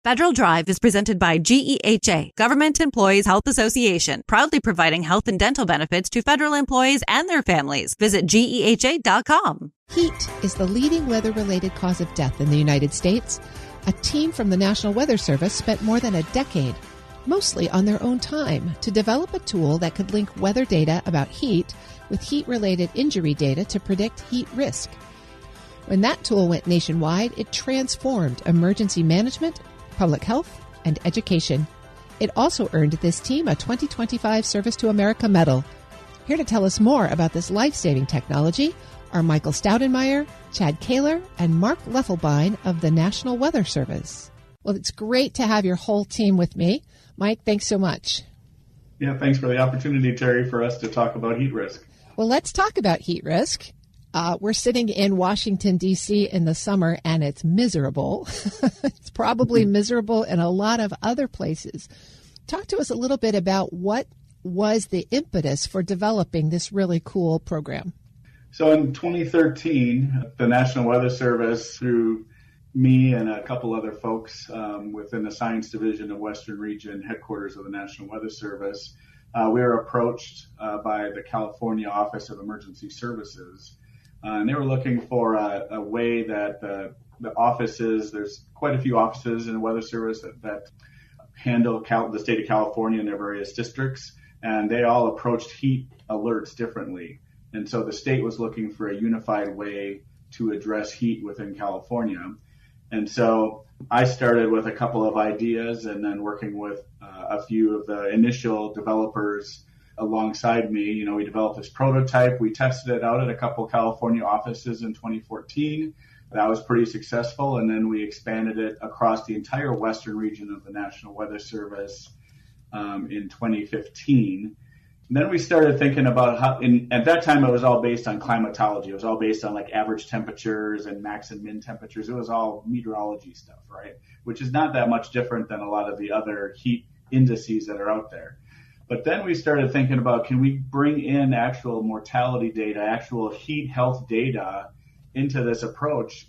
Federal Drive is presented by GEHA, Government Employees Health Association, proudly providing health and dental benefits to federal employees and their families. Visit GEHA.com. Heat is the leading weather-related cause of death in the United States. A team from the National Weather Service spent more than a decade, mostly on their own time, to develop a tool that could link weather data about heat with heat-related injury data to predict heat risk. When that tool went nationwide, it transformed emergency management, public health, and education. It also earned this team a 2025 Service to America Medal. Here to tell us more about this life-saving technology are Michael Staudenmeyer, Chad Kaler, and Mark Leffelbein of the National Weather Service. Well, it's great to have your whole team with me. Mike, thanks so much. Yeah, thanks for the opportunity, Terry, for us to talk about heat risk. Well, let's talk about heat risk. We're sitting in Washington, D.C. in the summer, and it's miserable. It's probably miserable in a lot of other places. Talk to us a little bit about what was the impetus for developing this really cool program. So in 2013, the National Weather Service, through me and a couple other folks within the Science Division of Western Region, headquarters of the National Weather Service, we were approached by the California Office of Emergency Services. And they were looking for a way that the offices, there's quite a few offices in the Weather Service that handle the state of California in their various districts, and they all approached heat alerts differently. And so the state was looking for a unified way to address heat within California. And so I started with a couple of ideas and then working with a few of the initial developers alongside me. We developed this prototype. We tested it out at a couple California offices in 2014. That was pretty successful. And then we expanded it across the entire western region of the National Weather Service in 2015. And then we started thinking about how, at that time, it was all based on climatology. It was all based on like average temperatures and max and min temperatures. It was all meteorology stuff, right? Which is not that much different than a lot of the other heat indices that are out there. But then we started thinking about, can we bring in actual mortality data, actual heat health data into this approach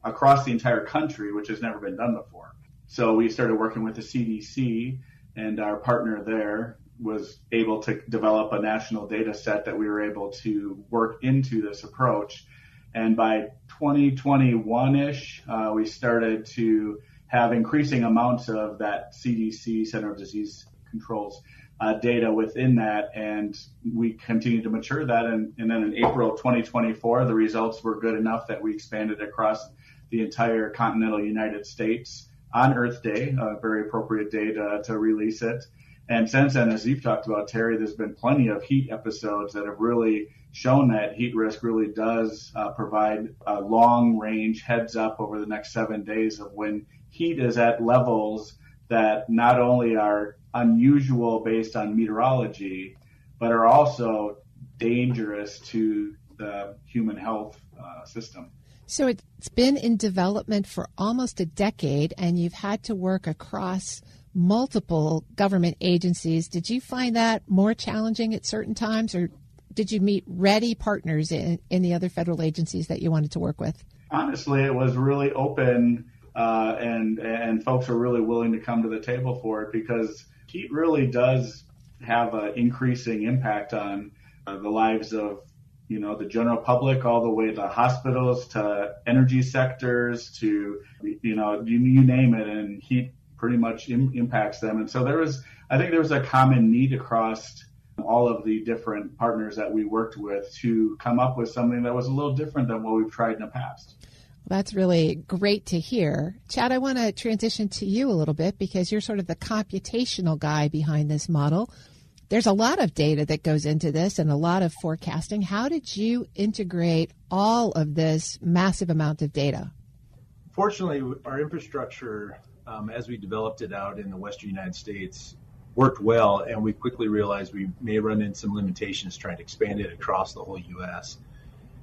across the entire country, which has never been done before. So we started working with the CDC, and our partner there was able to develop a national data set that we were able to work into this approach. And by 2021-ish, we started to have increasing amounts of that CDC, Center of Disease Control's data within that, and we continued to mature that. And then in April of 2024, the results were good enough that we expanded across the entire continental United States on Earth Day, a very appropriate day to release it. And since then, as you've talked about, Terry, there's been plenty of heat episodes that have really shown that heat risk really does provide a long-range heads up over the next 7 days of when heat is at levels that not only are unusual based on meteorology, but are also dangerous to the human health system. So it's been in development for almost a decade, and you've had to work across multiple government agencies. Did you find that more challenging at certain times, or did you meet ready partners in the other federal agencies that you wanted to work with? Honestly, it was really open, and folks are really willing to come to the table for it, because heat really does have an increasing impact on the lives of, the general public, all the way to hospitals, to energy sectors, to, you name it, and heat pretty much impacts them. And so I think there was a common need across all of the different partners that we worked with to come up with something that was a little different than what we've tried in the past. That's really great to hear. Chad, I want to transition to you a little bit because you're sort of the computational guy behind this model. There's a lot of data that goes into this and a lot of forecasting. How did you integrate all of this massive amount of data? Fortunately, our infrastructure, as we developed it out in the Western United States, worked well, and we quickly realized we may run into some limitations trying to expand it across the whole U.S.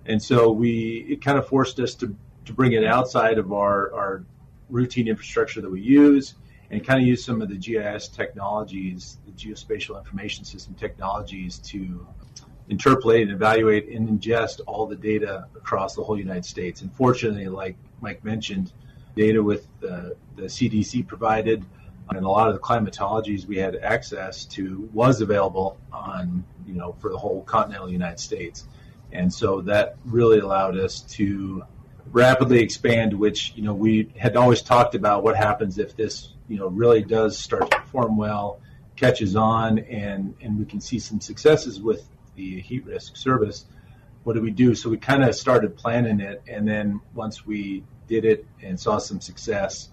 And so it kind of forced us to bring it outside of our routine infrastructure that we use and kind of use some of the GIS technologies, the geospatial information system technologies, to interpolate and evaluate and ingest all the data across the whole United States. And fortunately, like Mike mentioned, data with the CDC provided, and a lot of the climatologies we had access to was available on, for the whole continental United States. And so that really allowed us to rapidly expand, which, we had always talked about what happens if this, really does start to perform well, catches on, and we can see some successes with the heat risk service. What do we do? So we kind of started planning it, and then once we did it and saw some success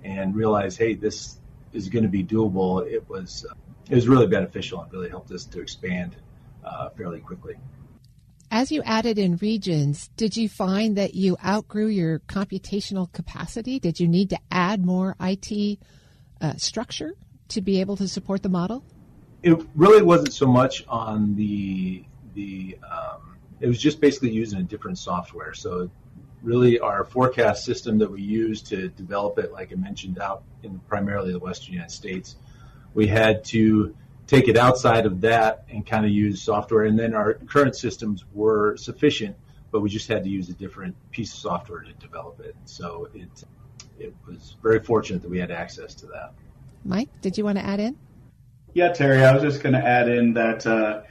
and realized, hey, this is going to be doable, it was really beneficial and really helped us to expand fairly quickly. As you added in regions, did you find that you outgrew your computational capacity? Did you need to add more IT structure to be able to support the model? It really wasn't so much on it was just basically using a different software. So really our forecast system that we use to develop it, like I mentioned, out in primarily the Western United States, we had to take it outside of that and kind of use software. And then our current systems were sufficient, but we just had to use a different piece of software to develop it. So it was very fortunate that we had access to that. Mike, did you want to add in? Yeah, Terry, I was just going to add in that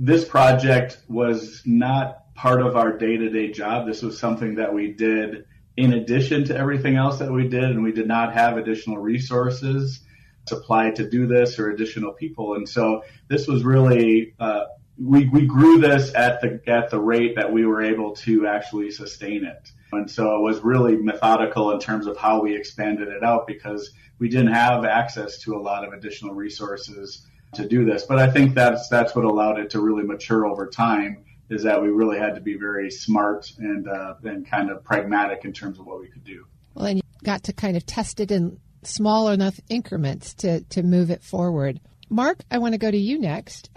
this project was not part of our day-to-day job. This was something that we did in addition to everything else that we did, and we did not have additional resources supplied to do this or additional people. And so this was really, we grew this at the rate that we were able to actually sustain it. And so it was really methodical in terms of how we expanded it out, because we didn't have access to a lot of additional resources to do this. But I think that's what allowed it to really mature over time, is that we really had to be very smart and kind of pragmatic in terms of what we could do. Well, and you got to kind of test it in small enough increments to move it forward. Mark, I want to go to you next.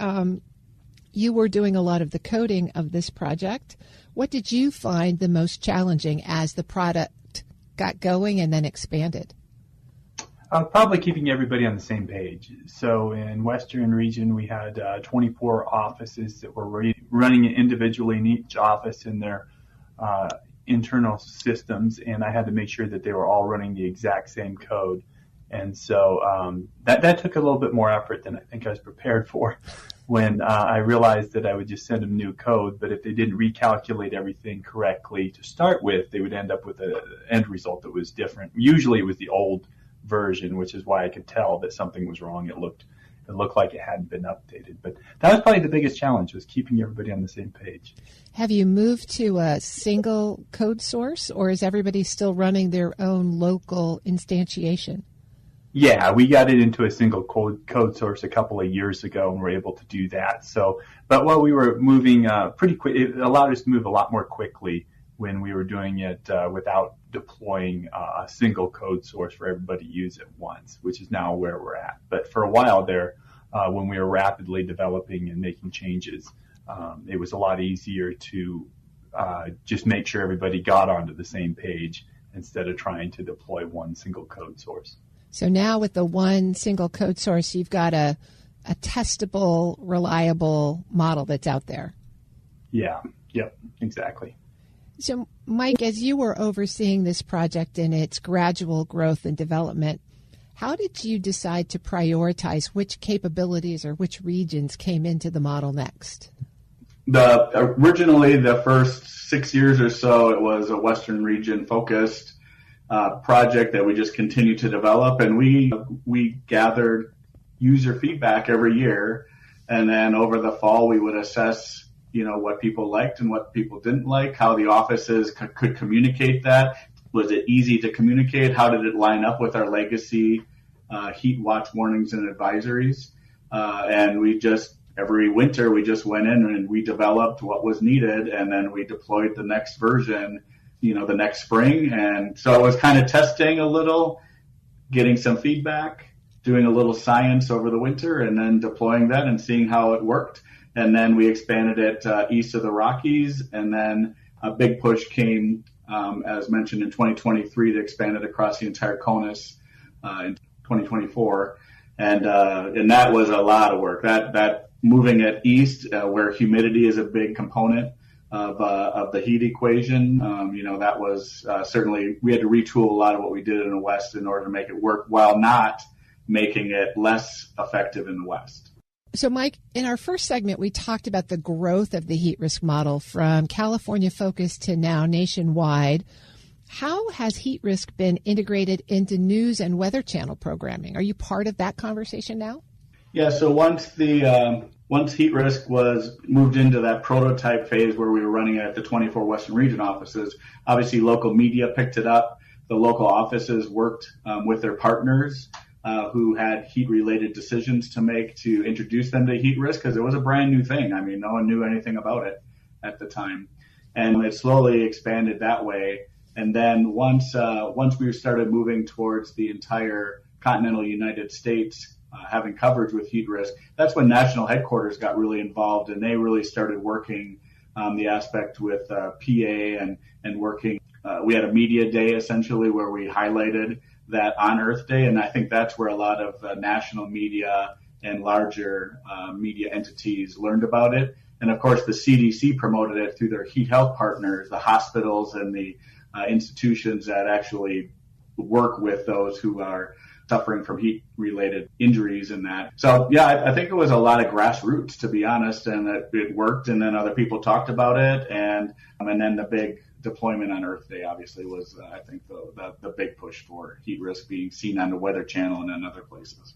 You were doing a lot of the coding of this project. What did you find the most challenging as the product got going and then expanded? Probably keeping everybody on the same page. So in Western region, we had 24 offices that were running individually in each office in their internal systems, and I had to make sure that they were all running the exact same code. And so that took a little bit more effort than I think I was prepared for when I realized that I would just send them new code, but if they didn't recalculate everything correctly to start with, they would end up with an end result that was different. Usually it was the old version, which is why I could tell that something was wrong. It looked like it hadn't been updated. But that was probably the biggest challenge, was keeping everybody on the same page. Have you moved to a single code source, or is everybody still running their own local instantiation? Yeah, we got it into a single code source a couple of years ago, and were able to do that. But while we were moving pretty quick, it allowed us to move a lot more quickly when we were doing it without deploying a single code source for everybody to use at once, which is now where we're at. But for a while there, when we were rapidly developing and making changes, it was a lot easier to just make sure everybody got onto the same page instead of trying to deploy one single code source. So now with the one single code source, you've got a testable, reliable model that's out there. Yeah, yep, exactly. So, Mike, as you were overseeing this project and its gradual growth and development, how did you decide to prioritize which capabilities or which regions came into the model next? Originally, the first 6 years or so, it was a Western region focused project that we just continued to develop, and we gathered user feedback every year, and then over the fall we would assess what people liked and what people didn't like, how the offices could communicate that. Was it easy to communicate? How did it line up with our legacy heat watch warnings and advisories? And every winter we just went in and we developed what was needed, and then we deployed the next version, the next spring. And so it was kind of testing a little, getting some feedback, doing a little science over the winter, and then deploying that and seeing how it worked. And then we expanded it east of the Rockies, and then a big push came, as mentioned, in 2023 to expand it across the entire CONUS in 2024. And that was a lot of work. That moving it east, where humidity is a big component of the heat equation. That was certainly, we had to retool a lot of what we did in the West in order to make it work while not making it less effective in the West. So, Mike, in our first segment, we talked about the growth of the heat risk model from California focused to now nationwide. How has heat risk been integrated into news and weather channel programming? Are you part of that conversation now? Yeah, so once heat risk was moved into that prototype phase where we were running it at the 24 Western Region offices, obviously local media picked it up. The local offices worked with their partners who had heat-related decisions to make to introduce them to heat risk, because it was a brand new thing. I mean, no one knew anything about it at the time. And it slowly expanded that way. And then once we started moving towards the entire continental United States, having coverage with heat risk, that's when national headquarters got really involved, and they really started working the aspect with PA and working. We had a media day essentially where we highlighted that on Earth Day, and I think that's where a lot of national media and larger media entities learned about it. And of course, the CDC promoted it through their heat health partners, the hospitals and the institutions that actually work with those who are suffering from heat-related injuries and that. So, yeah, I think it was a lot of grassroots, to be honest, and it worked, and then other people talked about it, and then the big deployment on Earth Day obviously was, I think, the big push for heat risk being seen on the Weather Channel and in other places.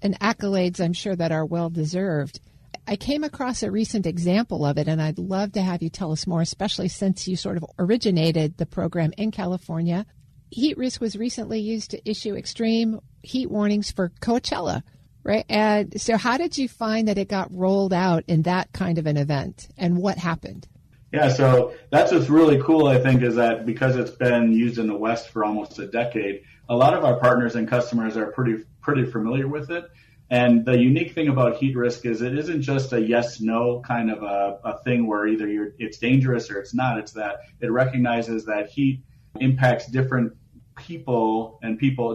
And accolades, I'm sure, that are well-deserved. I came across a recent example of it, and I'd love to have you tell us more, especially since you sort of originated the program in California. Heat risk was recently used to issue extreme heat warnings for Coachella, right? And so how did you find that it got rolled out in that kind of an event, and what happened? Yeah, so that's what's really cool, I think, is that because it's been used in the West for almost a decade, a lot of our partners and customers are pretty familiar with it. And the unique thing about heat risk is it isn't just a yes-no kind of a thing where either it's dangerous or it's not. It's that it recognizes that heat impacts different people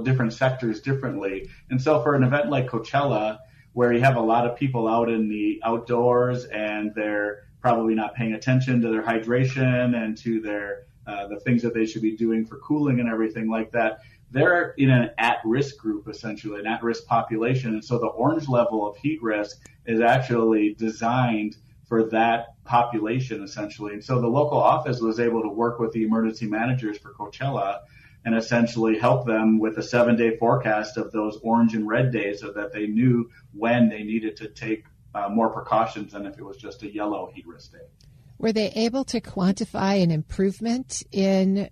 different sectors differently. And so for an event like Coachella, where you have a lot of people out in the outdoors and they're probably not paying attention to their hydration and to their the things that they should be doing for cooling and everything like that, they're in an at-risk group, essentially, an at-risk population. And so the orange level of heat risk is actually designed for that population, essentially. And so the local office was able to work with the emergency managers for Coachella and essentially help them with a 7-day forecast of those orange and red days so that they knew when they needed to take more precautions than if it was just a yellow heat risk day. Were they able to quantify an improvement in,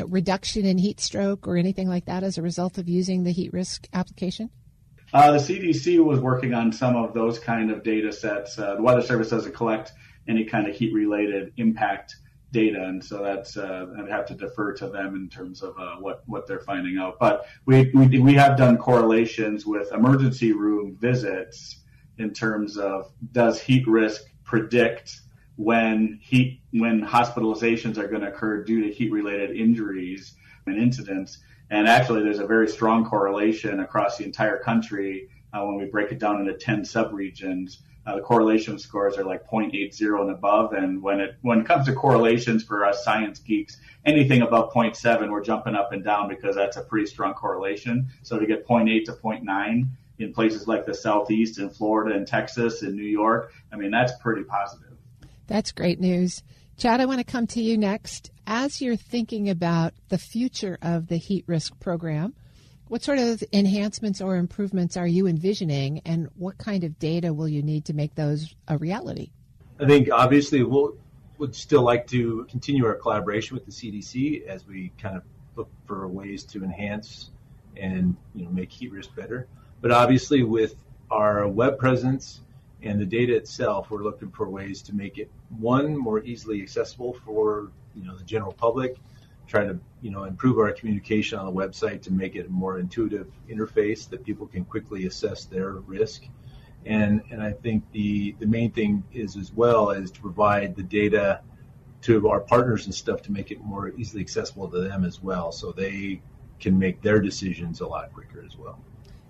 reduction in heat stroke or anything like that as a result of using the heat risk application? The CDC was working on some of those kind of data sets. The Weather Service doesn't collect any kind of heat-related impact data, and so that's I'd have to defer to them in terms of what they're finding out. But we have done correlations with emergency room visits in terms of does heat risk predict when hospitalizations are going to occur due to heat-related injuries and incidents. And actually, there's a very strong correlation across the entire country when we break it down into 10 subregions. The correlation scores are like 0.80 and above. And when it comes to correlations for us science geeks, anything above 0.7, we're jumping up and down because that's a pretty strong correlation. So to get 0.8 to 0.9 in places like the Southeast and Florida and Texas and New York, I mean, that's pretty positive. That's great news. Chad, I want to come to you next. As you're thinking about the future of the heat risk program, what sort of enhancements or improvements are you envisioning, and what kind of data will you need to make those a reality? I think obviously would still like to continue our collaboration with the CDC as we kind of look for ways to enhance and make heat risk better. But obviously with our web presence and the data itself, we're looking for ways to make it, one, more easily accessible for the general public, try to improve our communication on the website to make it a more intuitive interface that people can quickly assess their risk. And I think the main thing is as well as to provide the data to our partners and stuff to make it more easily accessible to them as well, so they can make their decisions a lot quicker as well.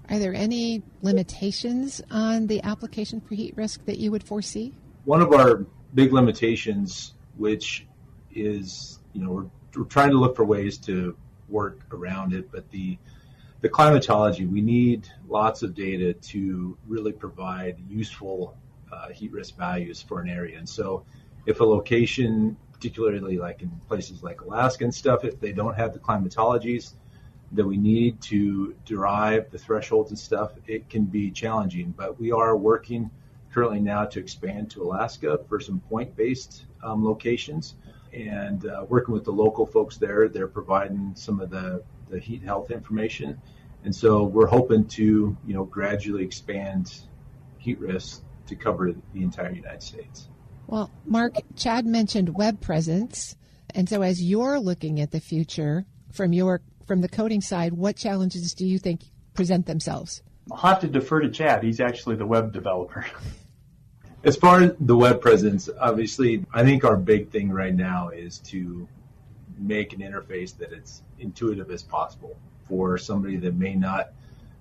Are there any limitations on the application for heat risk that you would foresee? One of our big limitations which is, we're trying to look for ways to work around it. But the climatology, we need lots of data to really provide useful heat risk values for an area. And so if a location, particularly like in places like Alaska and stuff, if they don't have the climatologies that we need to derive the thresholds and stuff, it can be challenging. But we are working currently now to expand to Alaska for some point-based locations, and working with the local folks there. They're providing some of the heat health information. And so we're hoping to, gradually expand heat risks to cover the entire United States. Well, Mark, Chad mentioned web presence. And so as you're looking at the future from the coding side, what challenges do you think present themselves? I'll have to defer to Chad. He's actually the web developer. As far as the web presence, obviously, I think our big thing right now is to make an interface that it's intuitive as possible for somebody that may not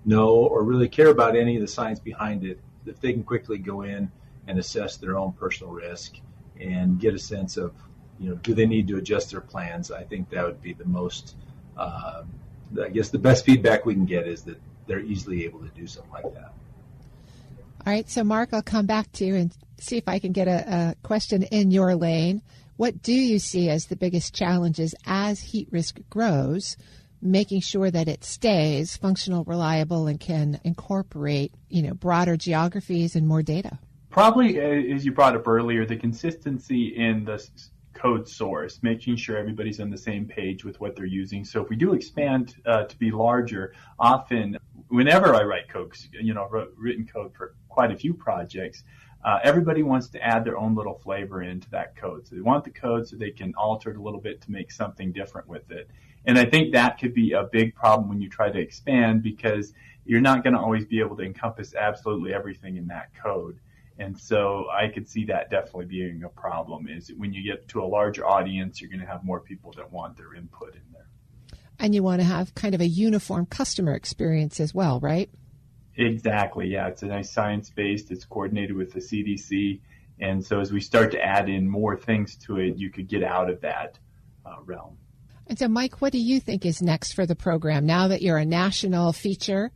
know or really care about any of the science behind it. If they can quickly go in and assess their own personal risk and get a sense of, do they need to adjust their plans? I think that would be the most, the best feedback we can get is that they're easily able to do something like that. All right, so Mark, I'll come back to you and see if I can get a question in your lane. What do you see as the biggest challenges as heat risk grows, making sure that it stays functional, reliable, and can incorporate, broader geographies and more data? Probably, as you brought up earlier, the consistency in the code source, making sure everybody's on the same page with what they're using. So if we do expand to be larger, often whenever I write code, I've written code for quite a few projects, everybody wants to add their own little flavor into that code. So they want the code so they can alter it a little bit to make something different with it. And I think that could be a big problem when you try to expand, because you're not going to always be able to encompass absolutely everything in that code. And so I could see that definitely being a problem, is when you get to a larger audience, you're going to have more people that want their input in there. And you want to have kind of a uniform customer experience as well, right? Exactly, yeah. It's a nice science-based. It's coordinated with the CDC. And so as we start to add in more things to it, you could get out of that realm. And so, Mike, what do you think is next for the program now that you're a national feature?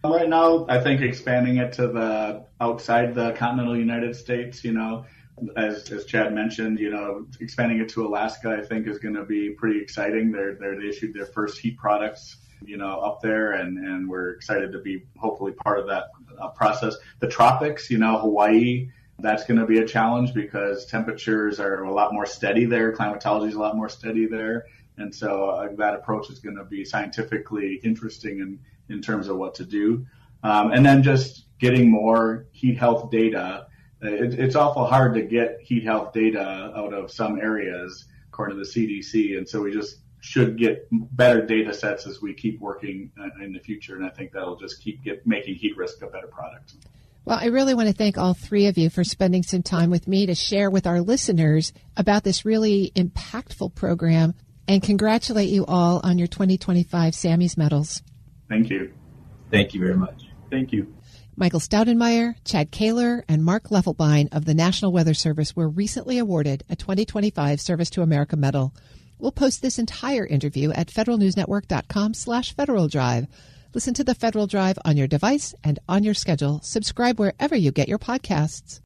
Right now, I think expanding it to the outside the continental United States, as Chad mentioned, expanding it to Alaska, I think is going to be pretty exciting. They issued their first heat products, up there, and we're excited to be hopefully part of that process. The tropics, Hawaii, that's going to be a challenge because temperatures are a lot more steady there. Climatology is a lot more steady there. And so that approach is going to be scientifically interesting in terms of what to do. And then just getting more heat health data. It's awful hard to get heat health data out of some areas, according to the CDC. And so we just should get better data sets as we keep working in the future. And I think that'll just keep making heat risk a better product. Well, I really want to thank all three of you for spending some time with me to share with our listeners about this really impactful program, and congratulate you all on your 2025 Sammy's medals. Thank you. Thank you very much. Thank you. Michael Staudenmeyer, Chad Kaler, and Mark Leffelbein of the National Weather Service were recently awarded a 2025 Service to America Medal. We'll post this entire interview at federalnewsnetwork.com/Federal Drive. Listen to the Federal Drive on your device and on your schedule. Subscribe wherever you get your podcasts.